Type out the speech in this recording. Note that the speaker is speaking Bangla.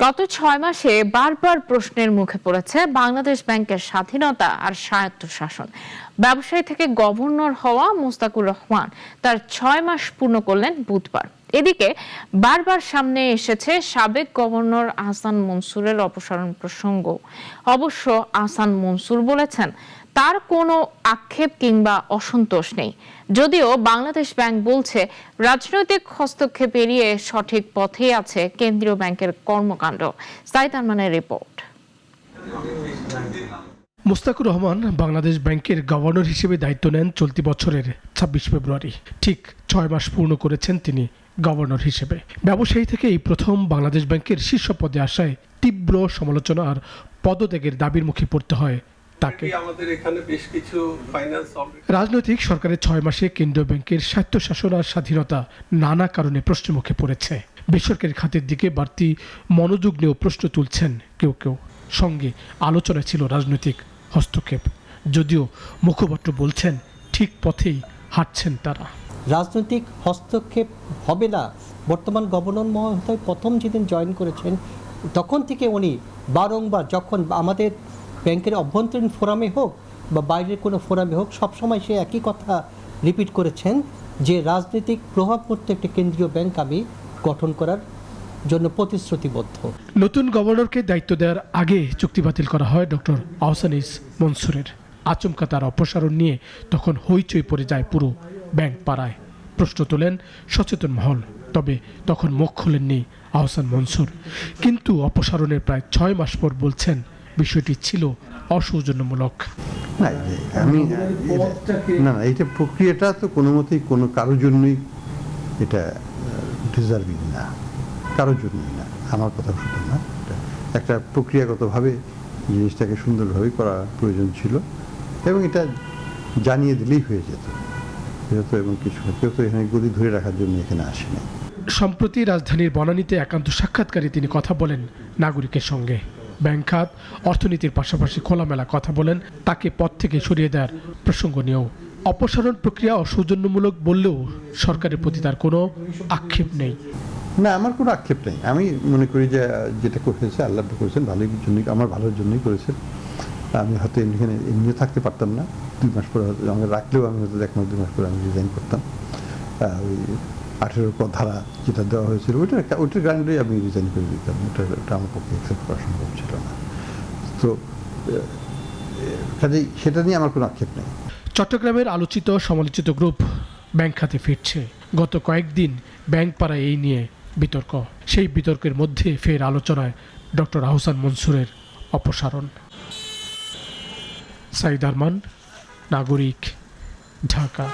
গত 6 মাসে বারবার প্রশ্নের মুখে পড়েছে বাংলাদেশ ব্যাংকের স্বাধীনতা আর স্বায়ত্তশাসন। ব্যবসায়ী থেকে গভর্নর হওয়া মুস্তাকুর রহমান তার 6 মাস পূর্ণ করলেন বুধবার। এদিকে বারবার সামনে এসেছে সাবেক গভর্নর আহসান মনসুরের অপসারণ প্রসঙ্গ। অবশ্য আহসান মনসুর বলেছেন তার কোনো আক্ষেপ কিংবা অসন্তোষ নেই, যদিও বাংলাদেশ ব্যাংক বলছে রাজনৈতিক হস্তক্ষেপ এড়িয়ে সঠিক পথেই আছে কেন্দ্রীয় ব্যাংকের কর্মকাণ্ড। সাইদ আরমানের রিপোর্ট। মুস্তাকুর রহমান বাংলাদেশ ব্যাংকের গভর্নর হিসেবে দায়িত্ব নেন চলতি বছরের 26 ফেব্রুয়ারি। ঠিক 6 মাস পূর্ণ করেছেন তিনি গভর্নর হিসেবে। ব্যবসায়ী থেকে এই প্রথম বাংলাদেশ ব্যাংকের শীর্ষ পদে আসায় তীব্র সমালোচনা আর পদত্যাগের দাবির মুখে পড়তে হয় তাকে। রাজনৈতিক সরকারের 6 মাসে কেন্দ্রীয় ব্যাংকের স্বায়ত্তশাসন আর স্বাধীনতা নানা কারণে প্রশ্নের মুখে পড়েছে। বেসরকারি খাতের দিকে বাড়তি মনোযোগ নিয়েও প্রশ্ন তুলছেন কেউ কেউ। সঙ্গে আলোচনায় ছিল রাজনৈতিক হস্তক্ষেপ, যদিও মুখপাত্র বলছেন ঠিক পথেই হাঁটছেন তারা। রাজনৈতিক হস্তক্ষেপ হবে না। বর্তমান গভর্নর মহোদয় প্রথম যেদিন জয়েন করেছেন তখন থেকে উনি বারংবার, যখন আমাদের ব্যাংকের অভ্যন্তরীণ ফোরামে হোক বা বাইরের কোনো ফোরামে হোক, সবসময় সে একই কথা রিপিট করেছেন যে রাজনৈতিক প্রভাবমুক্ত একটি কেন্দ্রীয় ব্যাংক আমি গঠন করার জন্য প্রতিশ্রুতিবদ্ধ। নতুন গভর্নরকে দায়িত্ব দেওয়ার আগে চুক্তি বাতিল করা হয় ডক্টর আহসান মনসুরের। আচমকা তার অপসারণ নিয়ে তখন হইচই পড়ে যায় পুরো ব্যাংক পাড়ায়। প্রশ্ন তোলেন সচেতন মহল, তবে তখন মুখ খোলেননি আহসান মনসুর। কিন্তু অপসারণের প্রায় 6 মাস পর বলছেন বিষয়টি ছিল অসৌজন্যমূলক। এইটা প্রক্রিয়াটা তো কোনো মতেই কোনো কারোর জন্যই এটা ডিজার্ভিং না, কারোর জন্যই না। আমার কথা শুধু না, একটা প্রক্রিয়াগতভাবে জিনিসটাকে সুন্দরভাবে করা প্রয়োজন ছিল এবং এটা জানিয়ে দিলেই হয়ে যেত এবং কিছু কেউ তো এখানে গদি ধরে রাখার জন্য এখানে আসেনি। সম্প্রতি রাজধানীর বনানীতে একান্ত সাক্ষাৎকারে তিনি কথা বলেন নাগরিকের সঙ্গে। ব্যাংক খাত, অর্থনীতির পাশাপাশি খোলামেলা কথা বলেন তাকে পদ থেকে সরিয়ে দেওয়ার প্রসঙ্গ নিয়েও। অপসারণ প্রক্রিয়া অসৌজন্যমূলক বললেও সরকারের প্রতি তার কোনো আক্ষেপ নেই। না, আমার কোনো আক্ষেপ নেই। আমি মনে করি যে যেটা করেছে আল্লাহ করেছেন ভালোর জন্যই, আমার ভালোর জন্যই করেছেন। আমি হয়তো এখানে এমনিও থাকতে পারতাম না, 2 মাস পরে হয়তো আমাকে রাখলেও আমি হয়তো 1 মাস 2 মাস পরে আমি রিজাইন করতাম। ওই 18 ধারা যেটা দেওয়া হয়েছিল ওইটার গ্রাউন্ডেই আমি রিজাইন করে দিতাম। ওটা আমার পক্ষে অ্যাকসেপ্ট করা সম্ভব ছিল না। তো কাজেই সেটা নিয়ে আমার কোনো আক্ষেপ নেই। চট্টগ্রামের আলোচিত সমালোচিত গ্রুপ ব্যাংক খাতে ফিরছে। গত কয়েকদিন ব্যাংক পাড়ায় এই নিয়ে বিতর্ক। সেই বিতর্কের মধ্যে ফের আলোচনায় ডক্টর আহসান মনসুরের অপসারণ। সাইদ আরমান, নাগরিক, ঢাকা।